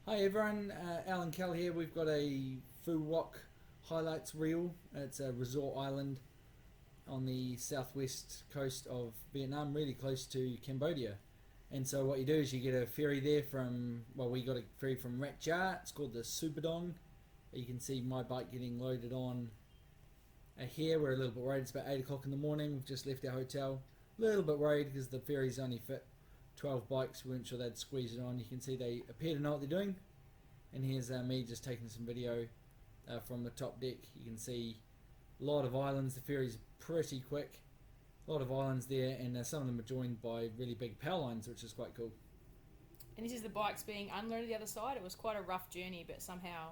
Hi everyone, Alan Kell here. We've got a Phu Quoc highlights reel. It's a resort island on the southwest coast of Vietnam, really close to Cambodia. And so what you do is you get a ferry there from, well, we got a ferry from Rat Jar. It's called the Superdong. You can see my bike getting loaded on here. We're a little bit worried. It's about 8 o'clock in the morning. We've just left our hotel. A little bit worried because the ferries only fit 12 bikes. We weren't sure they'd squeeze it on. You can see they appear to know what they're doing. And here's me just taking some video from the top deck. You can see a lot of islands. The ferry's pretty quick. A lot of islands there, and some of them are joined by really big power lines, which is quite cool. And this is the bikes being unloaded the other side. It was quite a rough journey, but somehow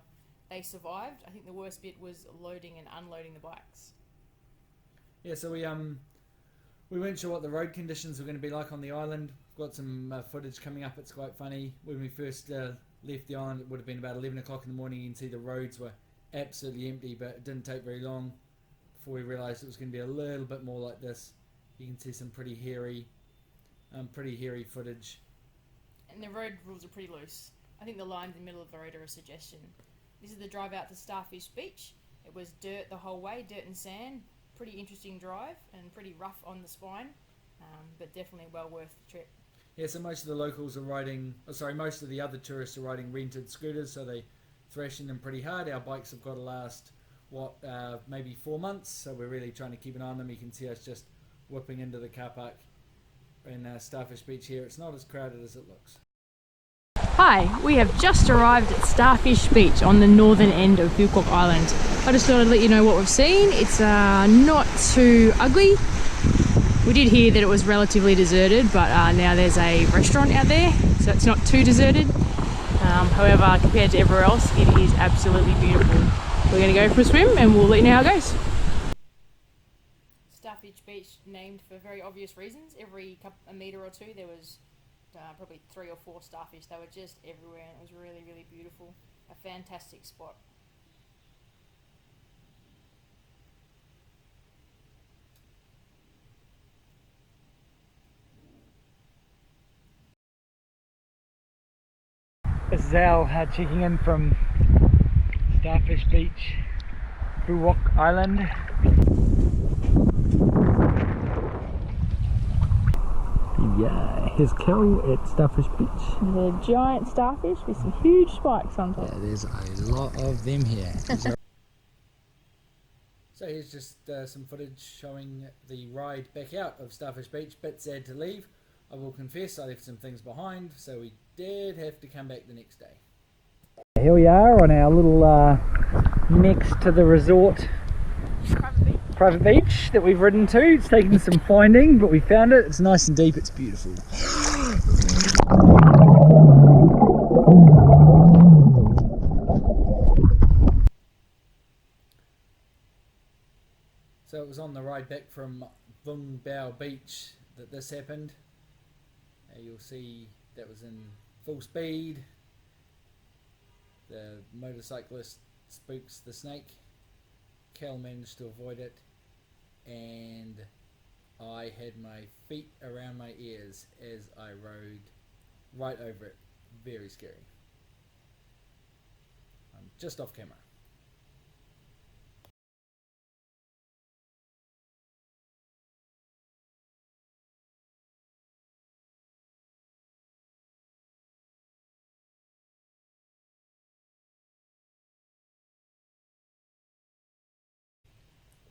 they survived. I think the worst bit was loading and unloading the bikes. Yeah, so we weren't sure what the road conditions were going to be like on the island. We've got some footage coming up. It's quite funny. When we first left the island, it would have been about 11 o'clock in the morning. You can see the roads were absolutely empty, but it didn't take very long before we realised it was going to be a little bit more like this. You can see some pretty hairy footage. And the road rules are pretty loose. I think the lines in the middle of the road are a suggestion. This is the drive out to Starfish Beach. It was dirt the whole way, dirt and sand. Pretty interesting drive and pretty rough on the spine, but definitely well worth the trip. Yeah, so most of the locals are riding, most of the other tourists are riding rented scooters, so they're thrashing them pretty hard. Our bikes have got to last, maybe 4 months, so we're really trying to keep an eye on them. You can see us just whipping into the car park in Starfish Beach here. It's not as crowded as it looks. Hi, we have just arrived at Starfish Beach on the northern end of Phu Quoc Island. I just thought I'd let you know what we've seen. It's not too ugly. We did hear that it was relatively deserted, but now there's a restaurant out there, so it's not too deserted. However, compared to everywhere else, it is absolutely beautiful. We're going to go for a swim and we'll let you know how it goes. Starfish Beach named for very obvious reasons. Every a metre or two there was probably 3 or 4 starfish. They were just everywhere and it was really, really beautiful. A fantastic spot. This is Al checking in from Starfish Beach, Phu Quoc Island. Yeah, here's Kel at Starfish Beach. The giant starfish with some huge spikes on top. Yeah, there's a lot of them here. So here's just some footage showing the ride back out of Starfish Beach. Bit sad to leave. I will confess I left some things behind, so we did have to come back the next day. Here we are on our little next to the resort private beach that we've ridden to. It's taken some finding, but we found it. It's nice and deep. It's beautiful. So it was on the ride back from Vung Bao Beach that this happened. You'll see that was in full speed. The motorcyclist spooks the snake. Cal managed to avoid it, and I had my feet around my ears as I rode right over it. Very scary. I'm just off camera.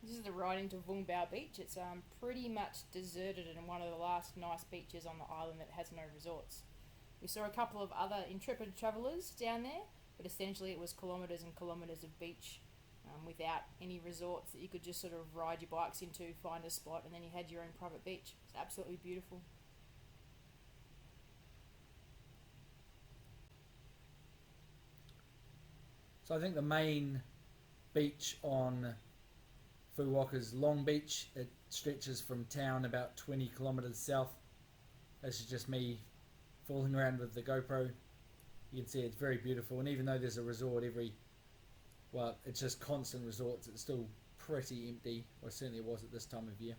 This is the riding to Vung Bao Beach. It's pretty much deserted and one of the last nice beaches on the island that has no resorts. We saw a couple of other intrepid travellers down there, but essentially it was kilometres and kilometres of beach without any resorts that you could just sort of ride your bikes into, find a spot, and then you had your own private beach. It's absolutely beautiful. So I think the main beach on Phu Quoc is Long Beach. It stretches from town about 20 kilometres south. This is just me fooling around with the GoPro. You can see it's very beautiful, and even though there's a resort it's just constant resorts, it's still pretty empty, or certainly it was at this time of year.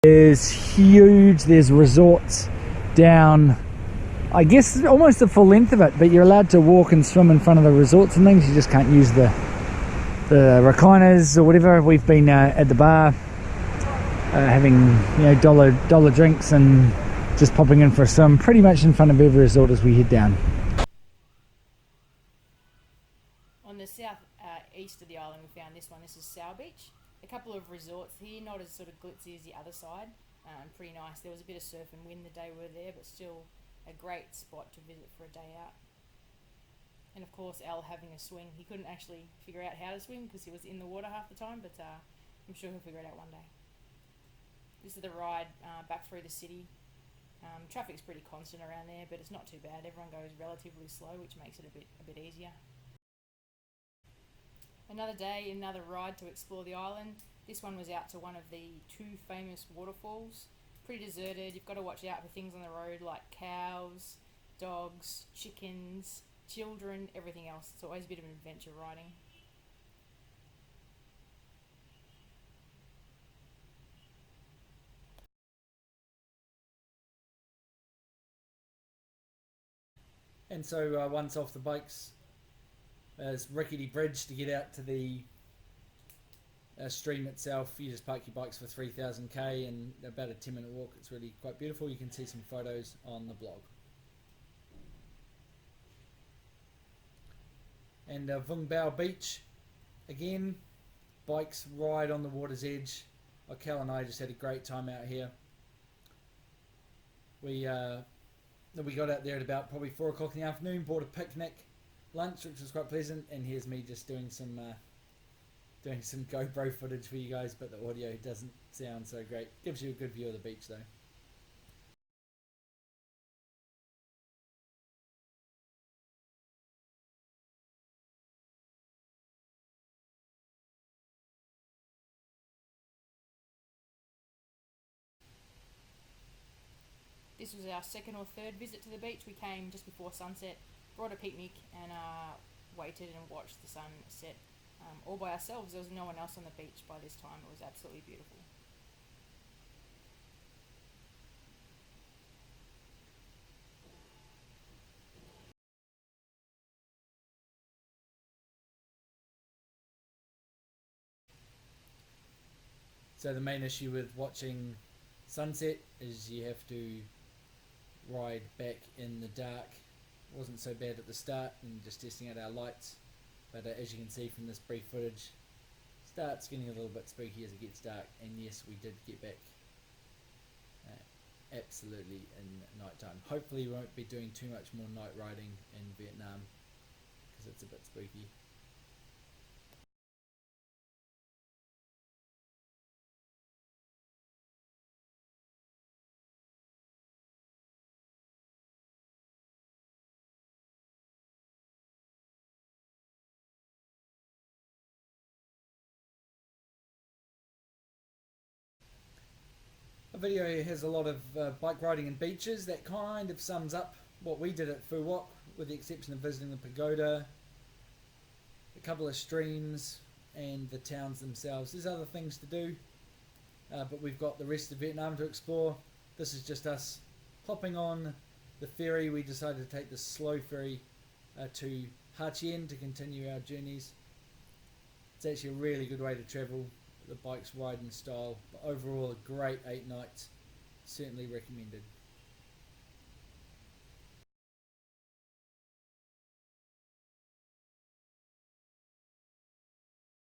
It's huge. There's resorts down, I guess, almost the full length of it, but you're allowed to walk and swim in front of the resorts and things. You just can't use the recliners or whatever. We've been at the bar having, you know, dollar drinks and just popping in for a swim pretty much in front of every resort as we head down. On the south east of the island, we found this one. This is Sour Beach. A couple of resorts here, not as sort of glitzy as the other side. Pretty nice. There was a bit of surf and wind the day we were there, but still a great spot to visit for a day out. And of course, Al having a swing. He couldn't actually figure out how to swim because he was in the water half the time, but I'm sure he'll figure it out one day. This is the ride back through the city. Traffic's pretty constant around there, but it's not too bad. Everyone goes relatively slow, which makes it a bit easier. Another day, another ride to explore the island. This one was out to one of the two famous waterfalls. Pretty deserted. You've got to watch out for things on the road like cows, dogs, chickens, children, everything else. It's always a bit of an adventure riding. And so once off the bikes, there's rickety bridge to get out to the stream itself. You just park your bikes for 3,000k and about a 10-minute walk. It's really quite beautiful. You can see some photos on the blog. And Vung Bao Beach, again, bikes right on the water's edge. Cal and I just had a great time out here. We got out there at about probably 4 o'clock in the afternoon, bought a picnic lunch, which was quite pleasant, and here's me just doing some GoPro footage for you guys, but the audio doesn't sound so great. Gives you a good view of the beach though. This was our second or third visit to the beach. We came just before sunset, brought a picnic, and waited and watched the sun set all by ourselves. There was no one else on the beach by this time. It was absolutely beautiful. So the main issue with watching sunset is you have to ride back in the dark. It wasn't so bad at the start and just testing out our lights, but as you can see from this brief footage, starts getting a little bit spooky as it gets dark. And yes, we did get back absolutely in night time. Hopefully we won't be doing too much more night riding in Vietnam because it's a bit spooky. The video has a lot of bike riding and beaches. That kind of sums up what we did at Phu Quoc, with the exception of visiting the pagoda, a couple of streams, and the towns themselves. There's other things to do, but we've got the rest of Vietnam to explore. This is just us hopping on the ferry. We decided to take the slow ferry to Ha Chien to continue our journeys. It's actually a really good way to travel. The bikes ride in style, but overall a great 8 nights, certainly recommended.